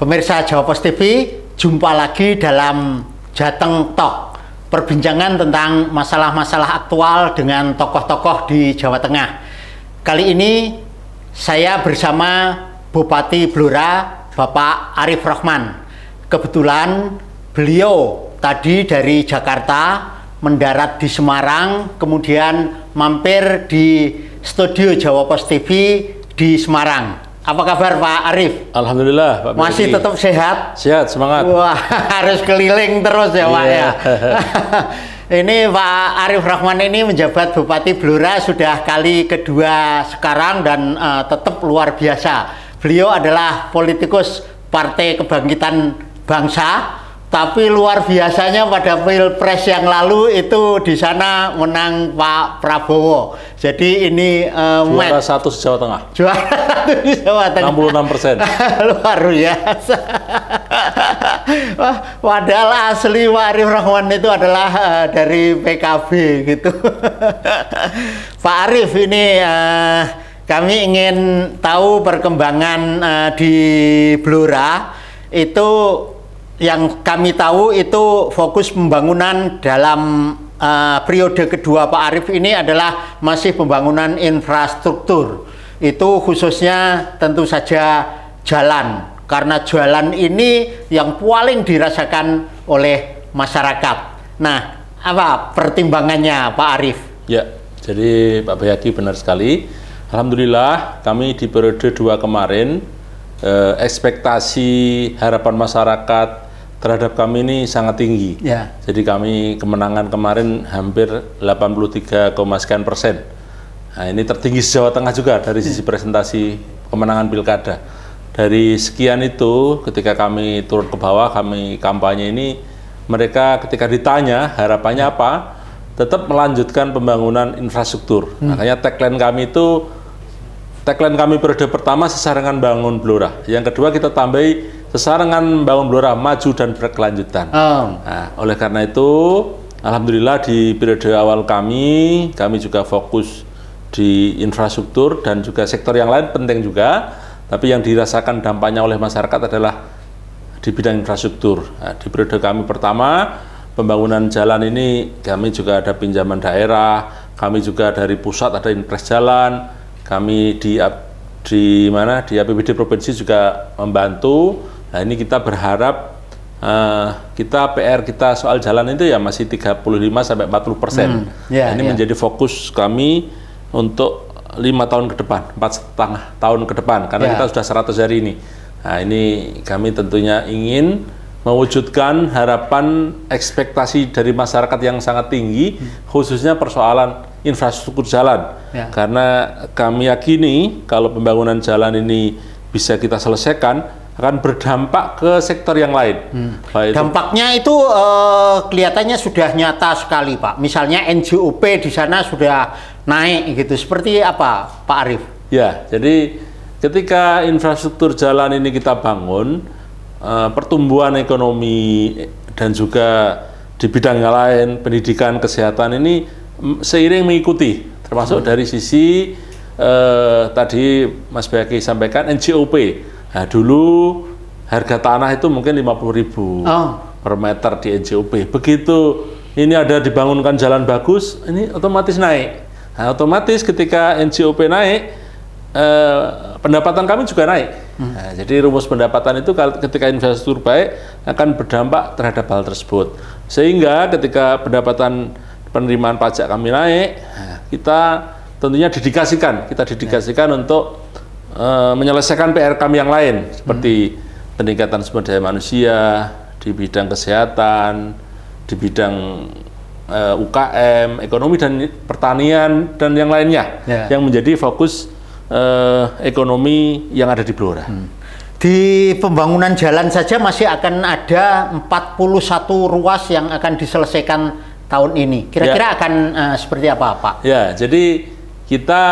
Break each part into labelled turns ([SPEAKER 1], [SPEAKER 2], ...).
[SPEAKER 1] Pemirsa Jawa Pos TV, jumpa lagi dalam Jateng Talk, perbincangan tentang masalah-masalah aktual dengan tokoh-tokoh di Jawa Tengah. Kali ini saya bersama Bupati Blora, Bapak Arief Rahman. Kebetulan beliau tadi dari Jakarta mendarat di Semarang, kemudian mampir di studio Jawa Pos TV di Semarang. Apa kabar Pak Arief?
[SPEAKER 2] Alhamdulillah Pak.
[SPEAKER 1] Masih tetap sehat?
[SPEAKER 2] Sehat, semangat.
[SPEAKER 1] Wah, harus keliling terus ya Pak ya. Ini Pak Arief Rahman ini menjabat Bupati Blora sudah kali kedua sekarang dan tetap luar biasa. Beliau adalah politikus Partai Kebangkitan Bangsa, tapi luar biasanya pada Pilpres yang lalu itu di sana menang Pak Prabowo. Jadi ini
[SPEAKER 2] juara satu Jawa Tengah.
[SPEAKER 1] Juara satu di Jawa Tengah.
[SPEAKER 2] 66%.
[SPEAKER 1] Luar biasa. Wah, padahal asli Pak Arief Rahman itu adalah dari PKB gitu. Pak Arief, ini kami ingin tahu perkembangan di Blora. Itu yang kami tahu itu fokus pembangunan dalam periode kedua Pak Arief ini adalah masih pembangunan infrastruktur. Itu khususnya tentu saja jalan, karena jalan ini yang paling dirasakan oleh masyarakat. Nah, apa pertimbangannya Pak Arief?
[SPEAKER 2] Ya, jadi Pak Bayaki benar sekali. Alhamdulillah kami di periode 2 kemarin ekspektasi harapan masyarakat terhadap kami ini sangat tinggi.
[SPEAKER 1] Ya.
[SPEAKER 2] Jadi kami kemenangan kemarin hampir 83, sekian %. Nah, ini tertinggi Jawa Tengah juga dari sisi presentasi kemenangan pilkada. Dari sekian itu, ketika kami turun ke bawah, kami kampanye ini, mereka ketika ditanya harapannya apa, tetap melanjutkan pembangunan infrastruktur. Makanya tagline kami periode pertama sesarengan bangun Blora. Yang kedua kita tambahi sesarengan bangun Blora maju dan berkelanjutan. Nah, oleh karena itu, alhamdulillah di periode awal kami juga fokus di infrastruktur dan juga sektor yang lain penting juga. Tapi yang dirasakan dampaknya oleh masyarakat adalah di bidang infrastruktur. Nah, di periode kami pertama, pembangunan jalan ini kami juga ada pinjaman daerah, kami juga dari pusat ada impres jalan, kami di APBD provinsi juga membantu. Nah, ini kita berharap PR kita soal jalan itu ya masih 35–40%. Ini menjadi fokus kami untuk 5 tahun ke depan, 4,5 tahun ke depan, karena kita sudah 100 hari ini. Nah, ini kami tentunya ingin mewujudkan harapan ekspektasi dari masyarakat yang sangat tinggi, khususnya persoalan infrastruktur jalan. Karena kami yakini kalau pembangunan jalan ini bisa kita selesaikan, akan berdampak ke sektor yang lain.
[SPEAKER 1] Dampaknya itu kelihatannya sudah nyata sekali Pak. Misalnya NJOP di sana sudah naik gitu. Seperti apa Pak Arief?
[SPEAKER 2] Ya, jadi ketika infrastruktur jalan ini kita bangun, pertumbuhan ekonomi dan juga di bidang yang lain, pendidikan, kesehatan ini seiring mengikuti, termasuk dari sisi tadi Mas Bayaki sampaikan NJOP. Nah, dulu harga tanah itu mungkin 50.000 per meter di NJOP. Begitu ini ada dibangunkan jalan bagus, ini otomatis naik. Nah, otomatis ketika NJOP naik, pendapatan kami juga naik. Nah, jadi rumus pendapatan itu ketika infrastruktur baik akan berdampak terhadap hal tersebut. Sehingga ketika pendapatan penerimaan pajak kami naik, kita tentunya dedikasikan untuk menyelesaikan PR kami yang lain, seperti peningkatan sumber daya manusia, di bidang kesehatan, di bidang UKM, ekonomi dan pertanian, dan yang lainnya, yang menjadi fokus ekonomi yang ada di Blora.
[SPEAKER 1] Di pembangunan jalan saja masih akan ada 41 ruas yang akan diselesaikan tahun ini. Kira-kira akan seperti apa Pak?
[SPEAKER 2] Ya, jadi kita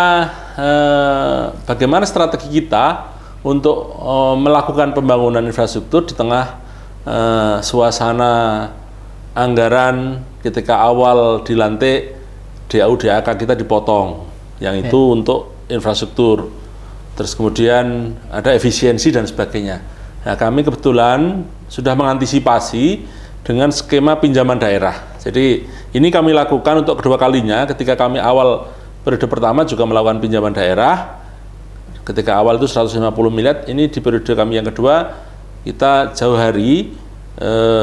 [SPEAKER 2] bagaimana strategi kita untuk melakukan pembangunan infrastruktur di tengah suasana anggaran ketika awal dilantik DAU DAK kita dipotong, yang itu untuk infrastruktur. Terus kemudian ada efisiensi dan sebagainya. Nah, kami kebetulan sudah mengantisipasi dengan skema pinjaman daerah. Jadi ini kami lakukan untuk kedua kalinya. Ketika kami awal periode pertama juga melakukan pinjaman daerah. Ketika awal itu 150 miliar, ini di periode kami yang kedua kita jauh hari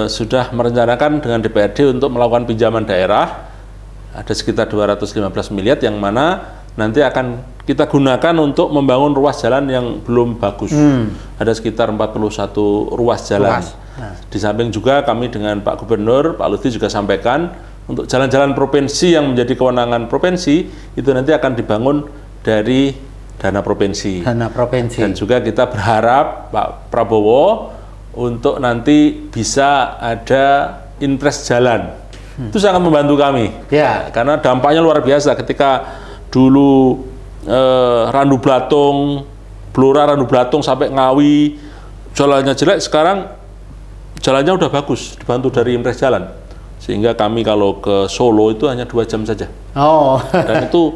[SPEAKER 2] sudah merencanakan dengan DPRD untuk melakukan pinjaman daerah. Ada sekitar 215 miliar yang mana nanti akan kita gunakan untuk membangun ruas jalan yang belum bagus. Ada sekitar 41 ruas jalan. Di samping juga kami dengan Pak Gubernur, Pak Lutfi juga sampaikan untuk jalan-jalan provinsi yang menjadi kewenangan provinsi itu nanti akan dibangun dari dana provinsi.
[SPEAKER 1] Dana provinsi.
[SPEAKER 2] Dan juga kita berharap Pak Prabowo untuk nanti bisa ada impres jalan. Itu sangat membantu kami.
[SPEAKER 1] Ya.
[SPEAKER 2] Karena dampaknya luar biasa ketika dulu Randu Blatung, Blora Randu Blatung sampai Ngawi jalannya jelek, sekarang jalannya udah bagus dibantu dari impres jalan. Sehingga kami kalau ke Solo itu hanya 2 jam saja.
[SPEAKER 1] Oh.
[SPEAKER 2] Dan itu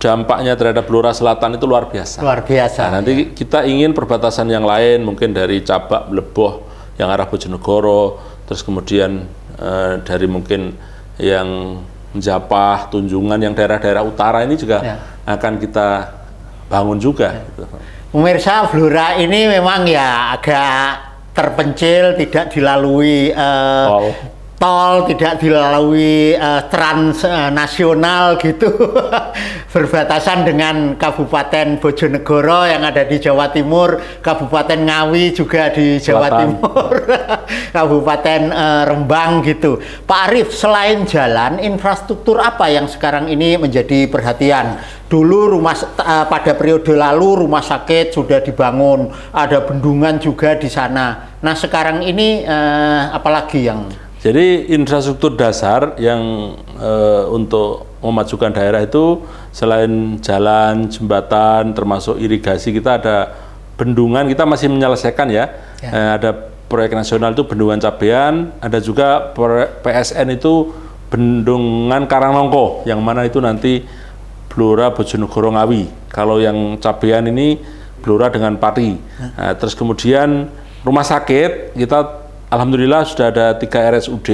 [SPEAKER 2] dampaknya terhadap Blora Selatan itu luar biasa.
[SPEAKER 1] Luar biasa.
[SPEAKER 2] Nah, nanti kita ingin perbatasan yang lain, mungkin dari Cabak, Leboh, yang arah Bojonegoro, terus kemudian dari mungkin yang Menjapah, Tunjungan, yang daerah-daerah utara ini juga akan kita bangun juga.
[SPEAKER 1] Pemirsa, Blora ini memang ya agak terpencil, tidak dilalui tol, tidak dilalui transnasional gitu. Berbatasan dengan Kabupaten Bojonegoro yang ada di Jawa Timur, Kabupaten Ngawi juga di Jawa Timur, Kabupaten Rembang gitu. Pak Arief, selain jalan, infrastruktur apa yang sekarang ini menjadi perhatian? Dulu pada periode lalu rumah sakit sudah dibangun, ada bendungan juga di sana. Nah sekarang ini apalagi yang?
[SPEAKER 2] Jadi infrastruktur dasar yang untuk memajukan daerah itu selain jalan, jembatan, termasuk irigasi, kita ada bendungan, kita masih menyelesaikan ya. Ada proyek nasional itu Bendungan Cabean, ada juga PSN itu Bendungan Karangnongko, yang mana itu nanti Blora Bojonegoro Ngawi. Kalau yang Cabean ini Blora dengan Pati. Nah, terus kemudian rumah sakit kita alhamdulillah sudah ada 3 RSUD,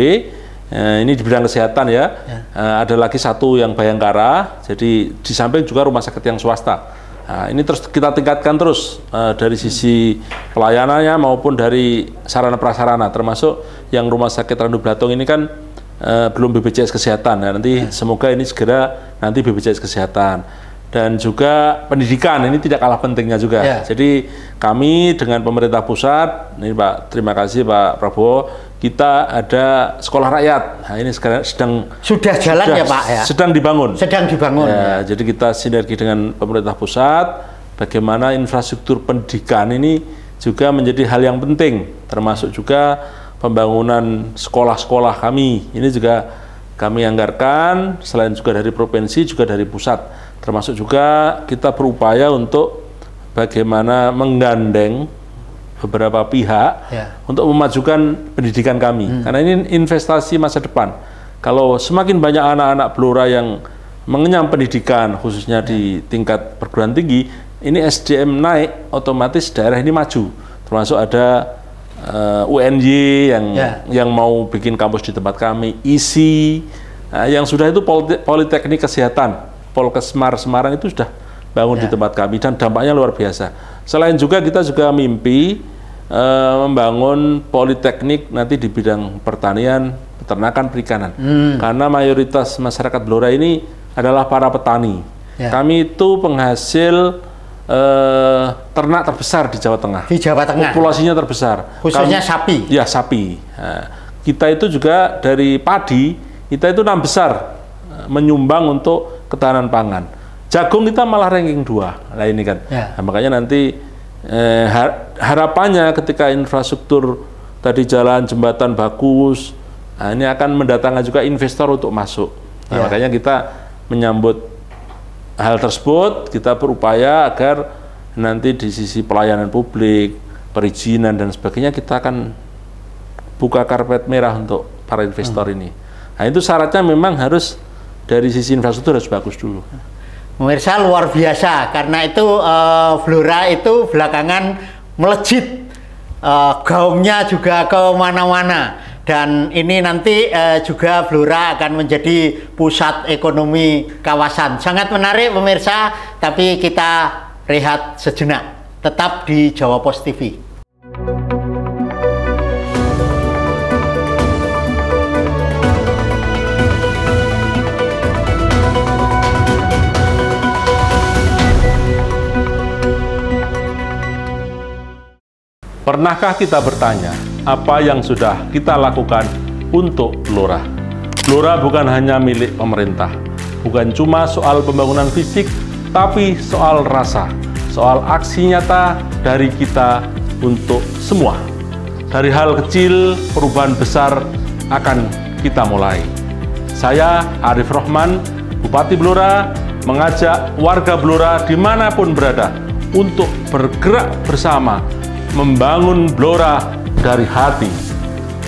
[SPEAKER 2] ini di bidang kesehatan ya. Ada lagi 1 yang Bayangkara, jadi di samping juga rumah sakit yang swasta. Nah, ini terus kita tingkatkan terus dari sisi pelayanannya maupun dari sarana prasarana, termasuk yang rumah sakit Randu Blatung ini kan belum BPJS Kesehatan. Nah, nanti semoga ini segera nanti BPJS Kesehatan. Dan juga pendidikan ini tidak kalah pentingnya juga. Jadi kami dengan pemerintah pusat, ini Pak, terima kasih Pak Prabowo, kita ada sekolah rakyat. Nah ini sekarang
[SPEAKER 1] sudah jalan ya Pak ya?
[SPEAKER 2] Sedang dibangun.
[SPEAKER 1] Sedang dibangun.
[SPEAKER 2] Ya, jadi kita sinergi dengan pemerintah pusat, bagaimana infrastruktur pendidikan ini juga menjadi hal yang penting, termasuk juga pembangunan sekolah-sekolah kami. Ini juga kami anggarkan, selain juga dari provinsi, juga dari pusat. Termasuk juga kita berupaya untuk bagaimana menggandeng beberapa pihak untuk memajukan pendidikan kami. Karena ini investasi masa depan. Kalau semakin banyak anak-anak Blora yang mengenyam pendidikan, khususnya di tingkat perguruan tinggi, ini SDM naik, otomatis daerah ini maju. Termasuk ada UNY yang mau bikin kampus di tempat kami, ISI, yang sudah itu Politeknik Kesehatan. Polkesmar Semarang itu sudah bangun di tempat kami dan dampaknya luar biasa. Selain juga kita juga mimpi membangun politeknik nanti di bidang pertanian, peternakan, perikanan. Karena mayoritas masyarakat Blora ini adalah para petani. Kami itu penghasil ternak terbesar di Jawa Tengah.
[SPEAKER 1] Di Jawa Tengah.
[SPEAKER 2] Populasinya terbesar.
[SPEAKER 1] Khususnya sapi.
[SPEAKER 2] Ya, sapi. Nah, kita itu juga dari padi, kita itu 6 besar menyumbang untuk ketahanan pangan. Jagung kita malah ranking 2. Nah ini kan. Nah, makanya nanti harapannya ketika infrastruktur tadi jalan, jembatan bagus, nah ini akan mendatangkan juga investor untuk masuk. Nah, makanya kita menyambut hal tersebut, kita berupaya agar nanti di sisi pelayanan publik, perizinan dan sebagainya kita akan buka karpet merah untuk para investor ini. Nah itu syaratnya memang harus dari sisi infrastruktur harus bagus dulu.
[SPEAKER 1] Pemirsa, luar biasa, karena itu Blora itu belakangan melejit gaungnya juga ke mana-mana. Dan ini nanti juga Blora akan menjadi pusat ekonomi kawasan. Sangat menarik pemirsa, tapi kita rehat sejenak. Tetap di Jawa Pos TV.
[SPEAKER 2] Pernahkah kita bertanya, apa yang sudah kita lakukan untuk Blora? Blora bukan hanya milik pemerintah, bukan cuma soal pembangunan fisik, tapi soal rasa, soal aksi nyata dari kita untuk semua. Dari hal kecil, perubahan besar akan kita mulai. Saya, Arif Rahman, Bupati Blora, mengajak warga Blora dimanapun berada untuk bergerak bersama membangun Blora dari hati.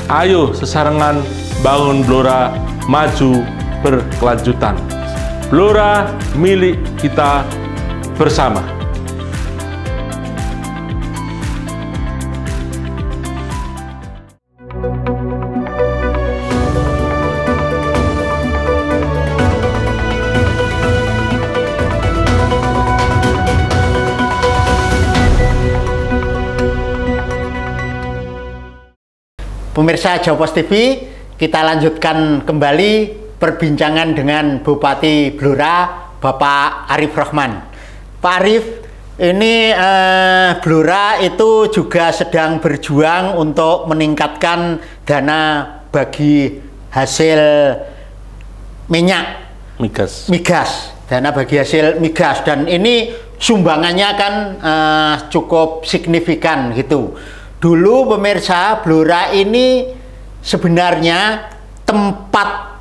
[SPEAKER 2] Ayo sesarengan bangun Blora maju berkelanjutan. Blora milik kita bersama.
[SPEAKER 1] Pemirsa Jawa Pos TV, kita lanjutkan kembali perbincangan dengan Bupati Blora, Bapak Arif Rahman. Pak Arif, ini Blora itu juga sedang berjuang untuk meningkatkan dana bagi hasil minyak migas, dana bagi hasil migas, dan ini sumbangannya kan cukup signifikan gitu. Dulu pemirsa, Blora ini sebenarnya tempat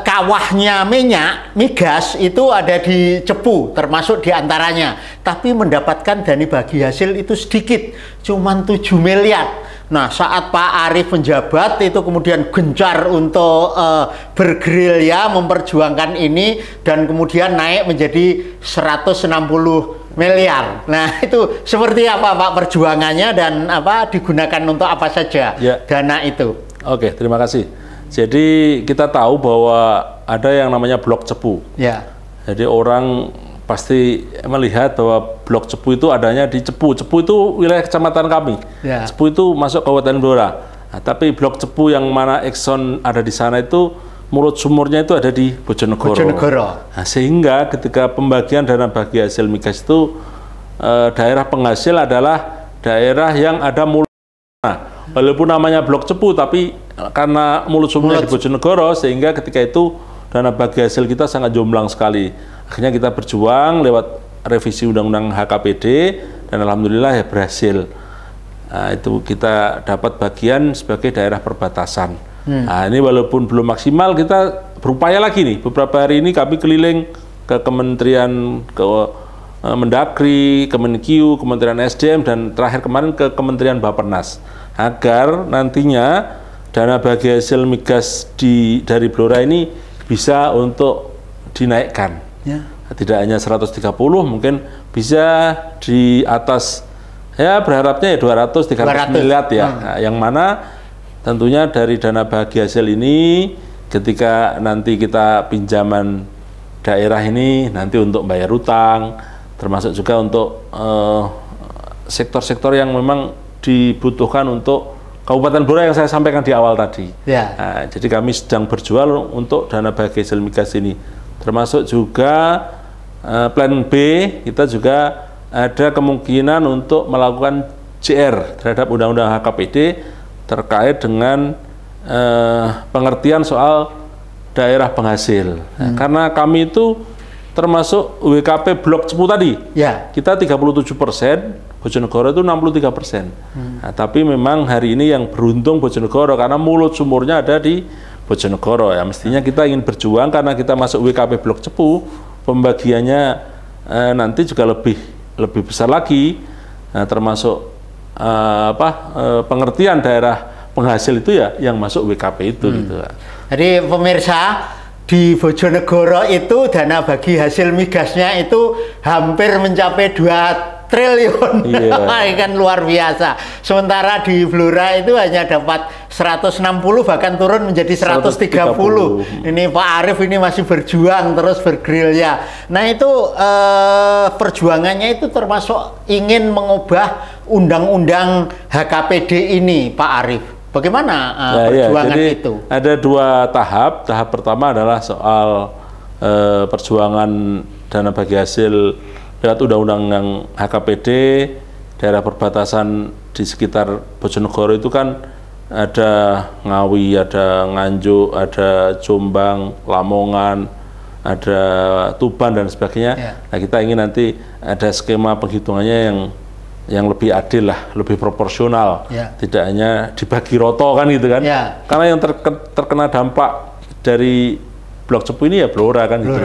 [SPEAKER 1] kawahnya minyak migas itu ada di Cepu, termasuk diantaranya. Tapi mendapatkan dana bagi hasil itu sedikit, cuman 7 miliar. Nah, saat Pak Arif menjabat itu kemudian gencar untuk bergerilya memperjuangkan ini, dan kemudian naik menjadi 160 miliar. Nah, itu seperti apa Pak perjuangannya, dan apa digunakan untuk apa saja dana itu?
[SPEAKER 2] Oke, terima kasih. Jadi kita tahu bahwa ada yang namanya Blok Cepu.
[SPEAKER 1] Ya.
[SPEAKER 2] Jadi orang pasti melihat bahwa Blok Cepu itu adanya di Cepu. Cepu itu wilayah kecamatan kami.
[SPEAKER 1] Ya.
[SPEAKER 2] Cepu itu masuk Kabupaten Blora. Nah, tapi Blok Cepu yang mana Exxon ada di sana itu mulut sumurnya itu ada di Bojonegoro. Nah, sehingga ketika pembagian dana bagi hasil migas itu daerah penghasil adalah daerah yang ada mulut. Nah, walaupun namanya Blok Cepu, tapi karena mulut sumurnya di Bojonegoro, sehingga ketika itu dana bagi hasil kita sangat jomblang sekali. Akhirnya kita berjuang lewat revisi Undang-Undang HKPD, dan alhamdulillah ya berhasil. Nah, itu kita dapat bagian sebagai daerah perbatasan. Nah, ini walaupun belum maksimal, kita berupaya lagi nih. Beberapa hari ini kami keliling ke Kementerian Mendagri, Kemenkyu, Kementerian SDM, dan terakhir kemarin ke Kementerian Bappenas, agar nantinya dana bagi hasil migas dari Blora ini bisa untuk dinaikkan. Ya. Tidak hanya 130, mungkin bisa di atas, ya berharapnya ya 200-300 miliar ya. Nah, yang mana tentunya dari dana bagi hasil ini, ketika nanti kita pinjaman daerah ini nanti untuk bayar utang, termasuk juga untuk sektor-sektor yang memang dibutuhkan untuk Kabupaten Blora yang saya sampaikan di awal tadi. Ya. Nah, jadi kami sedang berjuang untuk dana bagi hasil migas ini, termasuk juga plan B, kita juga ada kemungkinan untuk melakukan JR terhadap Undang-Undang HKPD terkait dengan pengertian soal daerah penghasil. Nah, karena kami itu termasuk WKP Blok Cepu tadi, kita 37%, Bojonegoro itu 63%. Nah, tapi memang hari ini yang beruntung Bojonegoro, karena mulut sumurnya ada di Bojonegoro. Ya, mestinya kita ingin berjuang karena kita masuk WKP Blok Cepu, pembagiannya nanti juga lebih besar lagi, termasuk pengertian daerah penghasil itu ya yang masuk WKP itu. Gitu.
[SPEAKER 1] Jadi pemirsa, di Bojonegoro itu dana bagi hasil migasnya itu hampir mencapai 2 triliun.
[SPEAKER 2] Iya.
[SPEAKER 1] Kan luar biasa. Sementara di Blora itu hanya dapat 160 bahkan turun menjadi 130. Ini Pak Arief ini masih berjuang terus bergerilya. Nah itu perjuangannya itu termasuk ingin mengubah undang-undang HKPD ini Pak Arief. Bagaimana perjuangan
[SPEAKER 2] jadi
[SPEAKER 1] itu?
[SPEAKER 2] Ada dua tahap. Tahap pertama adalah soal perjuangan dana bagi hasil lewat undang-undang yang HKPD, daerah perbatasan di sekitar Bojonegoro itu kan ada Ngawi, ada Nganjuk, ada Jombang, Lamongan, ada Tuban dan sebagainya. Ya. Nah kita ingin nanti ada skema penghitungannya yang lebih adil lah, lebih proporsional, ya. Tidak hanya dibagi roto kan gitu kan, ya. Karena yang terkena dampak dari blok cepu ini ya Blora kan gitu,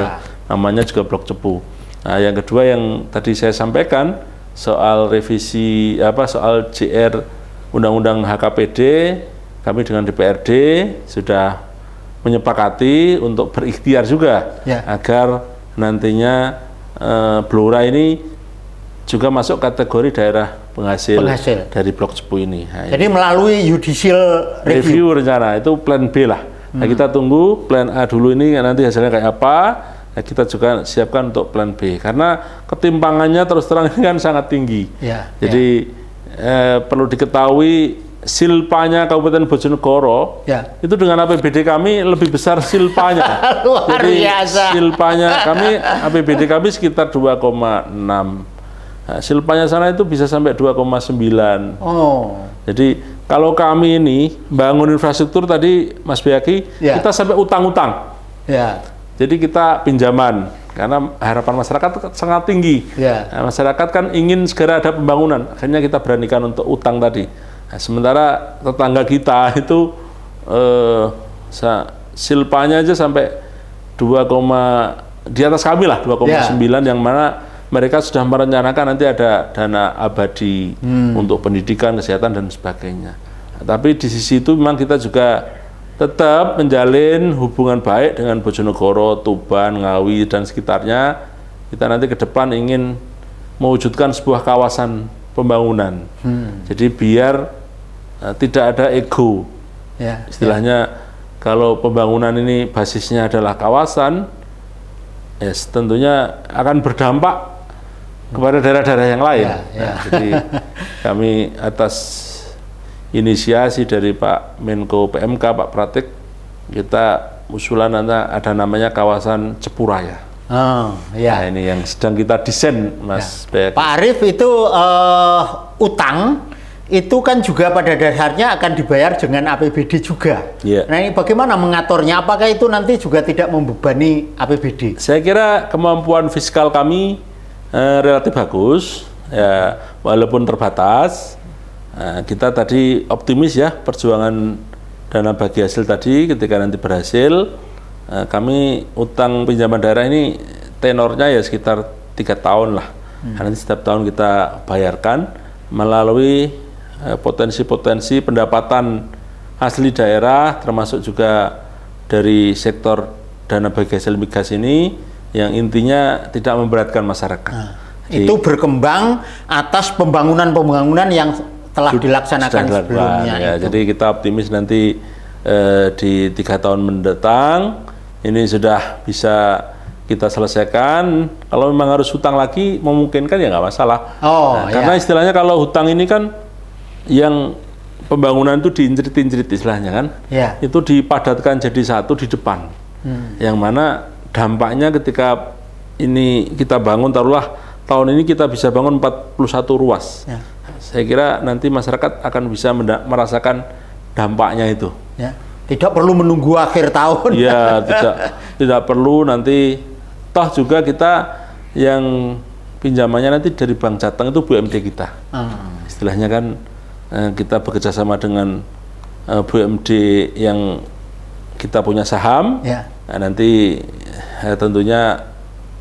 [SPEAKER 2] namanya juga blok cepu. Nah yang kedua yang tadi saya sampaikan soal revisi soal JR Undang-Undang HKPD, kami dengan DPRD sudah menyepakati untuk berikhtiar juga, ya. Agar nantinya Blora ini juga masuk kategori daerah penghasil. Dari blok cepu ini. Nah,
[SPEAKER 1] jadi melalui judicial review
[SPEAKER 2] rencana itu plan B lah. Nah, kita tunggu plan A dulu ini nanti hasilnya kayak apa. Nah, kita juga siapkan untuk plan B karena ketimpangannya terus terang ini kan sangat tinggi. Ya, jadi perlu diketahui silpanya Kabupaten Bojonegoro itu dengan APBD kami lebih besar silpanya.
[SPEAKER 1] Luar
[SPEAKER 2] jadi
[SPEAKER 1] biasa.
[SPEAKER 2] Silpanya kami APBD kami sekitar 2,6. Nah, silpanya sana itu bisa sampai 2,9. Oh. Jadi kalau kami ini bangun infrastruktur tadi Mas Biaki, kita sampai utang-utang. Ya. Jadi kita pinjaman karena harapan masyarakat sangat tinggi. Ya. Nah, masyarakat kan ingin segera ada pembangunan, akhirnya kita beranikan untuk utang tadi. Nah, sementara tetangga kita itu silpanya aja sampai 2, di atas kami lah 2,9 yang mana mereka sudah merencanakan nanti ada dana abadi untuk pendidikan, kesehatan, dan sebagainya. Nah, tapi di sisi itu memang kita juga tetap menjalin hubungan baik dengan Bojonegoro, Tuban, Ngawi, dan sekitarnya. Kita nanti ke depan ingin mewujudkan sebuah kawasan pembangunan. Jadi biar tidak ada ego. Istilahnya kalau pembangunan ini basisnya adalah kawasan, tentunya akan berdampak kepada daerah-daerah yang lain. Nah, jadi kami atas inisiasi dari Pak Menko PMK, Pak Pratik, kita usulan ada namanya kawasan Cepuraya. Nah, ini yang sedang kita desain, Mas Pak
[SPEAKER 1] Arief. Itu utang itu kan juga pada dasarnya akan dibayar dengan APBD juga. Nah ini bagaimana mengaturnya? Apakah itu nanti juga tidak membebani APBD?
[SPEAKER 2] Saya kira kemampuan fiskal kami relatif bagus, ya walaupun terbatas. Kita tadi optimis ya perjuangan dana bagi hasil tadi ketika nanti berhasil, kami utang pinjaman daerah ini tenornya ya sekitar 3 tahun lah. Nanti setiap tahun kita bayarkan melalui potensi-potensi pendapatan asli daerah, termasuk juga dari sektor dana bagi hasil migas ini, yang intinya tidak memberatkan masyarakat.
[SPEAKER 1] Itu berkembang atas pembangunan-pembangunan yang telah dilaksanakan sebelumnya.
[SPEAKER 2] Ya, jadi kita optimis nanti di 3 tahun mendatang ini sudah bisa kita selesaikan. Kalau memang harus hutang lagi memungkinkan ya nggak masalah. Karena istilahnya kalau hutang ini kan yang pembangunan itu diinjrit-injrit istilahnya kan, itu dipadatkan jadi satu di depan, yang mana dampaknya ketika ini kita bangun, taruhlah tahun ini kita bisa bangun 41 ruas. Saya kira nanti masyarakat akan bisa merasakan dampaknya itu.
[SPEAKER 1] Tidak perlu menunggu akhir tahun.
[SPEAKER 2] Ya, tidak perlu nanti. Toh juga kita yang pinjamannya nanti dari Bank Jateng itu BUMD kita. Istilahnya kan kita bekerja sama dengan BUMD yang kita punya saham. Nah, nanti tentunya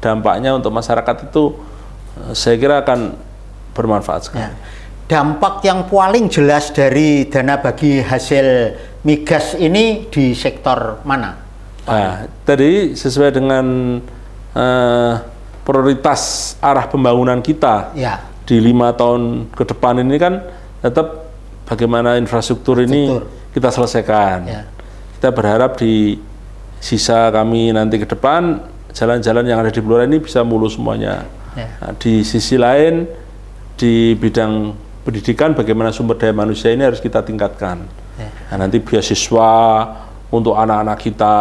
[SPEAKER 2] dampaknya untuk masyarakat itu saya kira akan bermanfaat sekali.
[SPEAKER 1] Dampak yang paling jelas dari dana bagi hasil migas ini di sektor mana?
[SPEAKER 2] Nah, tadi sesuai dengan prioritas arah pembangunan kita di di 5 tahun ke depan ini kan tetap bagaimana infrastruktur ini kita selesaikan. Kita berharap di sisa kami nanti ke depan jalan-jalan yang ada di Blora ini bisa mulus semuanya. Nah, di sisi lain di bidang pendidikan bagaimana sumber daya manusia ini harus kita tingkatkan. Nah, nanti beasiswa untuk anak-anak kita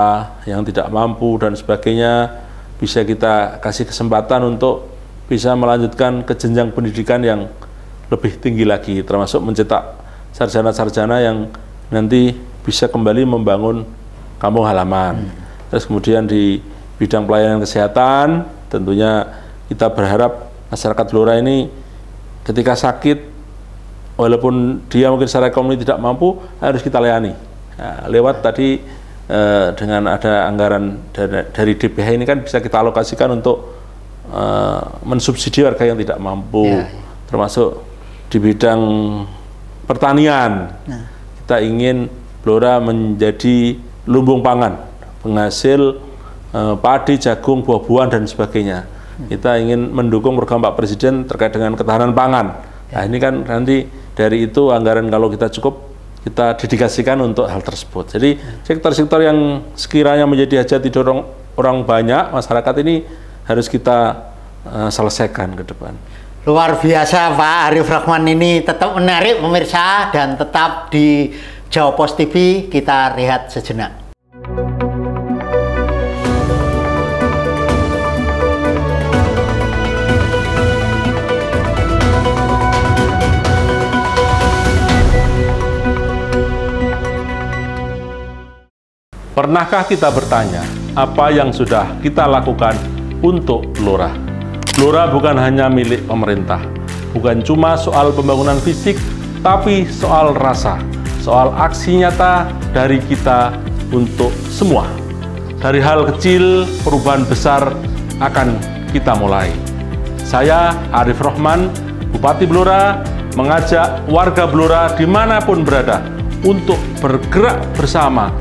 [SPEAKER 2] yang tidak mampu dan sebagainya bisa kita kasih kesempatan untuk bisa melanjutkan ke jenjang pendidikan yang lebih tinggi lagi, termasuk mencetak sarjana-sarjana yang nanti bisa kembali membangun kampung halaman. Terus kemudian di bidang pelayanan kesehatan, tentunya kita berharap masyarakat Blora ini ketika sakit, walaupun dia mungkin secara ekonomi tidak mampu, harus kita layani. Nah, lewat tadi dengan ada anggaran dari DPH ini kan bisa kita alokasikan untuk mensubsidi warga yang tidak mampu, termasuk di bidang pertanian. Kita ingin Blora menjadi lumbung pangan, penghasil padi, jagung, buah-buahan dan sebagainya. Kita ingin mendukung program Pak Presiden terkait dengan ketahanan pangan. Nah, ini kan nanti dari itu anggaran kalau kita cukup kita dedikasikan untuk hal tersebut. Jadi sektor-sektor yang sekiranya menjadi hajat didorong orang banyak, masyarakat ini harus kita selesaikan ke depan.
[SPEAKER 1] Luar biasa Pak Arif Rahman, ini tetap menarik pemirsa, dan tetap di Jawa Pos TV kita rehat sejenak.
[SPEAKER 2] Pernahkah kita bertanya apa yang sudah kita lakukan untuk Blora? Blora bukan hanya milik pemerintah, bukan cuma soal pembangunan fisik, tapi soal rasa, soal aksi nyata dari kita untuk semua. Dari hal kecil, perubahan besar akan kita mulai. Saya, Arif Rahman, Bupati Blora, mengajak warga Blora dimanapun berada untuk bergerak bersama,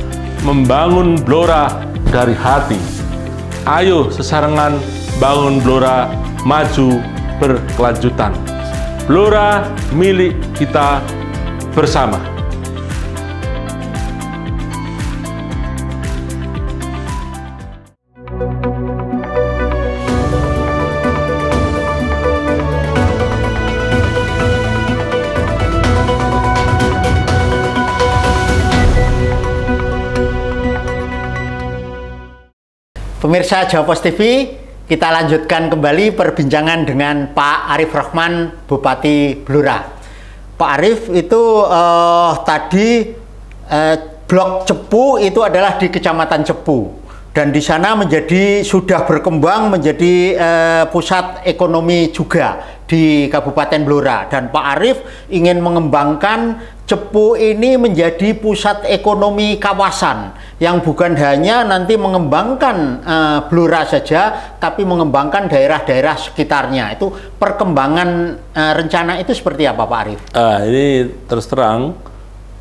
[SPEAKER 2] membangun Blora dari hati. Ayo sesarengan bangun Blora maju berkelanjutan. Blora milik kita bersama.
[SPEAKER 1] Pemirsa Jawa Pos TV, kita lanjutkan kembali perbincangan dengan Pak Arif Rahman, Bupati Blora. Pak Arif itu tadi Blok Cepu itu adalah di Kecamatan Cepu, dan di sana sudah berkembang menjadi pusat ekonomi juga di Kabupaten Blora, dan Pak Arif ingin mengembangkan Cepu ini menjadi pusat ekonomi kawasan yang bukan hanya nanti mengembangkan Blora saja, tapi mengembangkan daerah-daerah sekitarnya. Itu perkembangan rencana itu seperti apa Pak Arif?
[SPEAKER 2] Ini terus terang,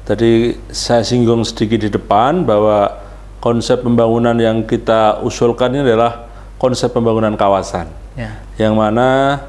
[SPEAKER 2] tadi saya singgung sedikit di depan bahwa konsep pembangunan yang kita usulkan ini adalah konsep pembangunan kawasan, yang mana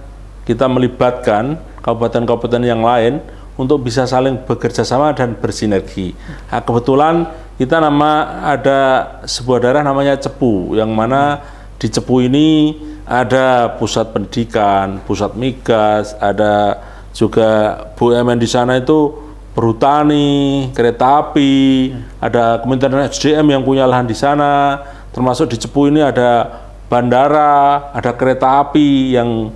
[SPEAKER 2] kita melibatkan kabupaten-kabupaten yang lain untuk bisa saling bekerja sama dan bersinergi. Nah, kebetulan kita ada sebuah daerah namanya Cepu, yang mana di Cepu ini ada pusat pendidikan, pusat migas, ada juga BUMN di sana itu perhutani, kereta api, ada Kementerian SDM yang punya lahan di sana, termasuk di Cepu ini ada bandara, ada kereta api yang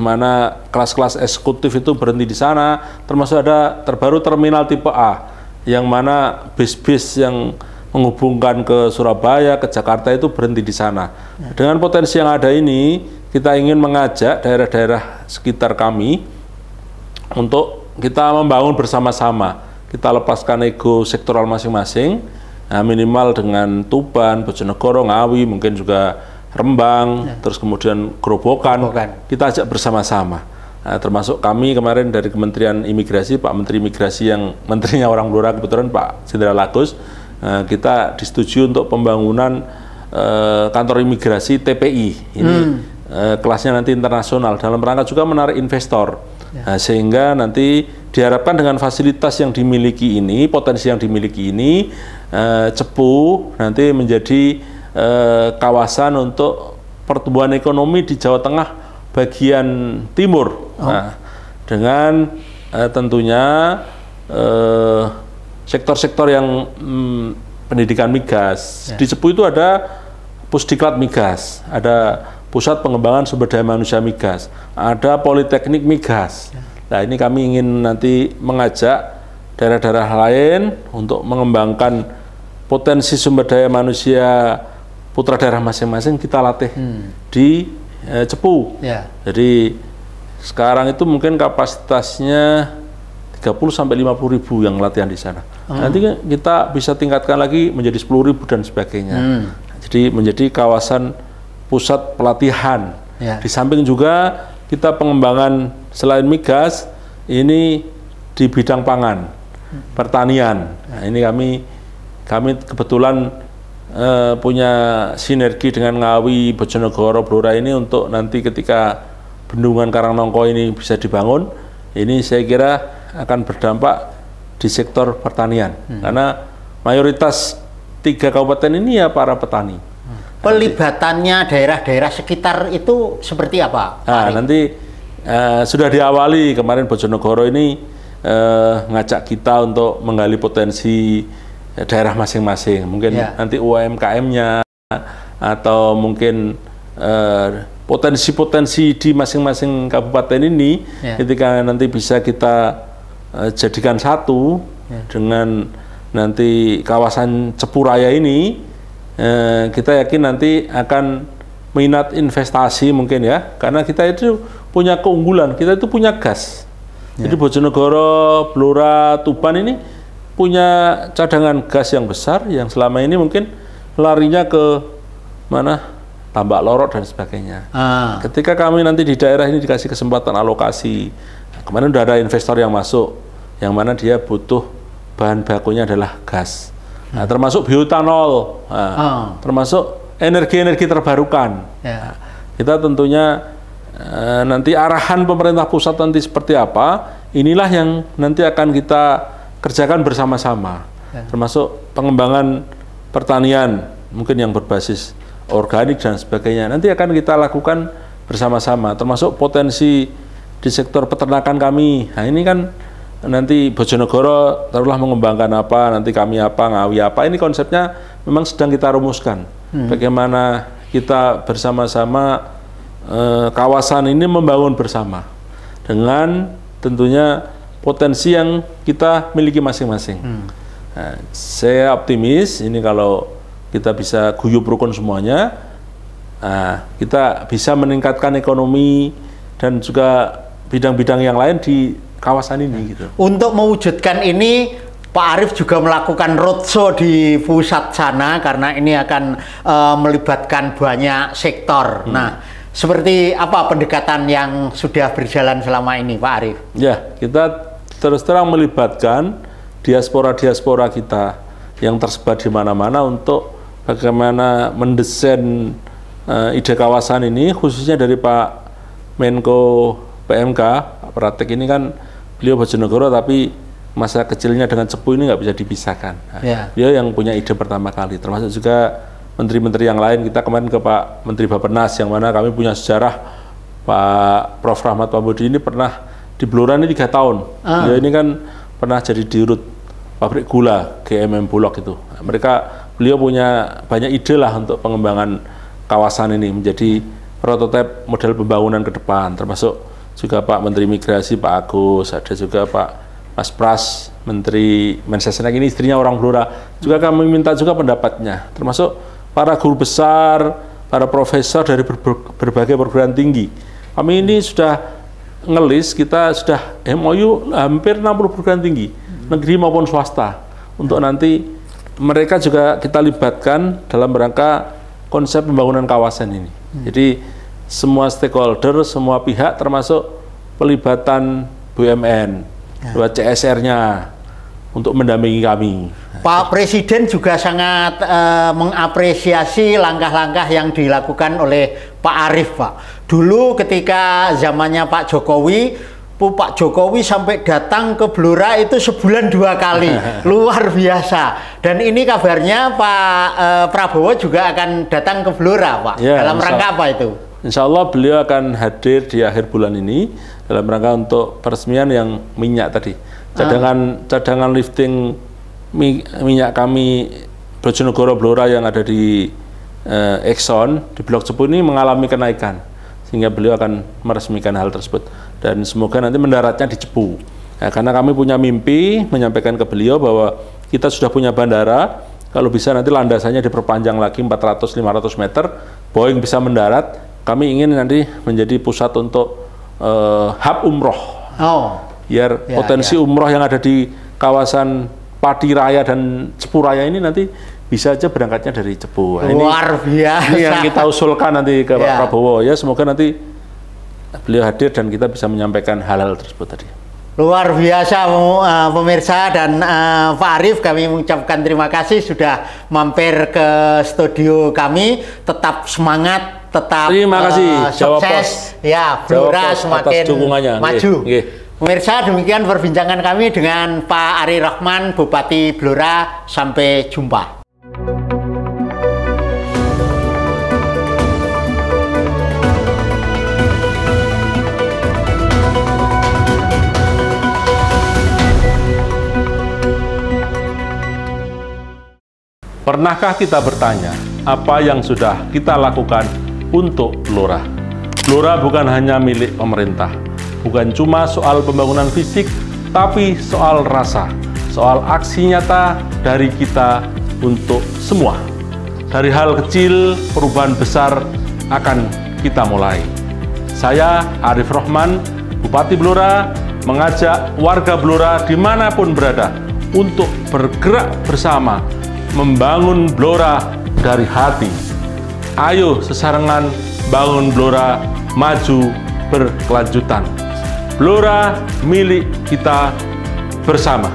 [SPEAKER 2] mana kelas-kelas eksekutif itu berhenti di sana, termasuk ada terbaru terminal tipe A, yang mana bis-bis yang menghubungkan ke Surabaya, ke Jakarta itu berhenti di sana. Dengan potensi yang ada ini, kita ingin mengajak daerah-daerah sekitar kami untuk kita membangun bersama-sama. Kita lepaskan ego sektoral masing-masing, minimal dengan Tuban, Bojonegoro, Ngawi, mungkin juga Rembang, terus kemudian Gerobokan. Kita ajak bersama-sama. Nah, termasuk kami kemarin dari Kementerian Imigrasi, Pak Menteri Imigrasi yang menterinya orang Blora kebetulan Pak Jenderal Agus, kita disetujui untuk pembangunan kantor imigrasi TPI. Ini kelasnya nanti internasional, dalam rangka juga menarik investor. Nah, sehingga nanti diharapkan dengan fasilitas yang dimiliki ini, potensi yang dimiliki ini, Cepu nanti menjadi kawasan untuk pertumbuhan ekonomi di Jawa Tengah bagian timur. Nah, dengan tentunya sektor-sektor yang pendidikan migas. Di Cepu itu ada Pusdiklat Migas, ada Pusat Pengembangan Sumber Daya Manusia Migas, ada Politeknik Migas. Nah, ini kami ingin nanti mengajak daerah-daerah lain untuk mengembangkan potensi sumber daya manusia putra daerah masing-masing, kita latih di Cepu. Jadi sekarang itu mungkin kapasitasnya 30 sampai 50 ribu yang latihan di sana. Nanti kita bisa tingkatkan lagi menjadi 10 ribu dan sebagainya. Jadi menjadi kawasan pusat pelatihan. Di samping juga kita pengembangan selain migas, ini di bidang pangan, pertanian. Nah, ini kami kebetulan punya sinergi dengan Ngawi, Bojonegoro, Blora ini untuk nanti ketika bendungan Karangnongko ini bisa dibangun, ini saya kira akan berdampak di sektor pertanian. Karena mayoritas 3 kabupaten ini ya para petani.
[SPEAKER 1] Pelibatannya daerah-daerah sekitar itu seperti apa?
[SPEAKER 2] Nah, nanti sudah diawali kemarin Bojonegoro ini ngajak kita untuk menggali potensi daerah masing-masing. Mungkin nanti UMKM-nya atau mungkin potensi-potensi di masing-masing kabupaten ini ketika nanti bisa kita jadikan satu dengan nanti kawasan Cepu Raya ini, kita yakin nanti akan minat investasi mungkin ya, karena kita itu punya keunggulan, kita itu punya gas. Jadi Bojonegoro, Blora, Tuban ini punya cadangan gas yang besar, yang selama ini mungkin larinya ke mana? Tambak Lorok dan sebagainya. Ketika kami nanti di daerah ini dikasih kesempatan alokasi, kemarin udah ada investor yang masuk, yang mana dia butuh bahan bakunya adalah gas. Nah, termasuk bioetanol, termasuk energi-energi terbarukan. Nah, kita tentunya nanti arahan pemerintah pusat nanti seperti apa, inilah yang nanti akan kita kerjakan bersama-sama. Termasuk pengembangan pertanian, mungkin yang berbasis organik dan sebagainya. Nanti akan kita lakukan bersama-sama, termasuk potensi di sektor peternakan kami. Nah, ini kan nanti Bojonegoro taruhlah mengembangkan apa, nanti kami apa, Ngawi apa. Ini konsepnya memang sedang kita rumuskan. Bagaimana kita bersama-sama kawasan ini membangun bersama dengan tentunya potensi yang kita miliki masing-masing. Nah, saya optimis ini kalau kita bisa guyup rukun semuanya, kita bisa meningkatkan ekonomi dan juga bidang-bidang yang lain di kawasan ini gitu.
[SPEAKER 1] Untuk mewujudkan ini, Pak Arief juga melakukan roadshow di pusat sana karena ini akan melibatkan banyak sektor. Nah, seperti apa pendekatan yang sudah berjalan selama ini, Pak Arief?
[SPEAKER 2] Ya, kita terus terang melibatkan diaspora-diaspora kita yang tersebar di mana-mana untuk bagaimana mendesain ide kawasan ini, khususnya dari Pak Menko PMK, Pak Pratik ini kan beliau Bojonegoro, tapi masa kecilnya dengan Cepu ini nggak bisa dipisahkan. Nah, dia yang punya ide pertama kali, termasuk juga menteri-menteri yang lain. Kita kemarin ke Pak Menteri Bappenas, yang mana kami punya sejarah. Pak Prof. Rahmat Pambudi ini pernah di Blora ini 3 tahun. Dia ini kan pernah jadi dirut pabrik gula GMM Bulog itu. Nah, beliau punya banyak ide lah untuk pengembangan kawasan ini menjadi prototipe model pembangunan ke depan, termasuk juga Pak Menteri Migrasi Pak Agus, ada juga Pak Mas Pras, Menteri Mensesnek, ini istrinya orang Blora. Juga kami minta juga pendapatnya, termasuk para guru besar, para profesor dari berbagai perguruan tinggi. Kami ini sudah ngelis, kita sudah MOU hampir 60 perguruan tinggi, negeri maupun swasta, untuk nanti mereka juga kita libatkan dalam rangka konsep pembangunan kawasan ini. Jadi semua stakeholder, semua pihak, termasuk pelibatan BUMN, buat CSR-nya, untuk mendampingi kami.
[SPEAKER 1] Pak Presiden juga sangat mengapresiasi langkah-langkah yang dilakukan oleh Pak Arief, Pak. Dulu ketika zamannya Pak Jokowi sampai datang ke Blora itu sebulan 2 kali, luar biasa. Dan ini kabarnya Pak Prabowo juga akan datang ke Blora, Pak. Ya, dalam rangka apa itu?
[SPEAKER 2] Insya Allah beliau akan hadir di akhir bulan ini dalam rangka untuk peresmian yang minyak tadi. Cadangan lifting minyak kami Bojonegoro Blora yang ada di Exxon di Blok 10 ini mengalami kenaikan, sehingga beliau akan meresmikan hal tersebut dan semoga nanti mendaratnya di Cepu. Nah, karena kami punya mimpi menyampaikan ke beliau bahwa kita sudah punya bandara, kalau bisa nanti landasannya diperpanjang lagi 400-500 meter, Boeing bisa mendarat. Kami ingin nanti menjadi pusat untuk hub umroh. Biar potensi umroh yang ada di kawasan Pati Raya dan Cepu Raya ini nanti bisa aja berangkatnya dari Cepu.
[SPEAKER 1] Luar biasa.
[SPEAKER 2] Ini yang kita usulkan nanti ke Pak Prabowo ya, semoga nanti beliau hadir dan kita bisa menyampaikan hal-hal tersebut tadi.
[SPEAKER 1] Luar biasa pemirsa, dan Pak Arief, kami mengucapkan terima kasih sudah mampir ke studio kami. Tetap semangat, tetap
[SPEAKER 2] terima kasih.
[SPEAKER 1] Sukses ya, Blora semakin maju. Pemirsa, demikian perbincangan kami dengan Pak Ari Rahman, Bupati Blora. Sampai jumpa.
[SPEAKER 2] Pernahkah kita bertanya, apa yang sudah kita lakukan untuk Blora? Blora bukan hanya milik pemerintah, bukan cuma soal pembangunan fisik, tapi soal rasa, soal aksi nyata dari kita untuk semua. Dari hal kecil, perubahan besar akan kita mulai. Saya, Arief Rahman, Bupati Blora, mengajak warga Blora dimanapun berada untuk bergerak bersama, membangun Blora dari hati. Ayo sesarengan bangun Blora maju berkelanjutan. Blora milik kita bersama.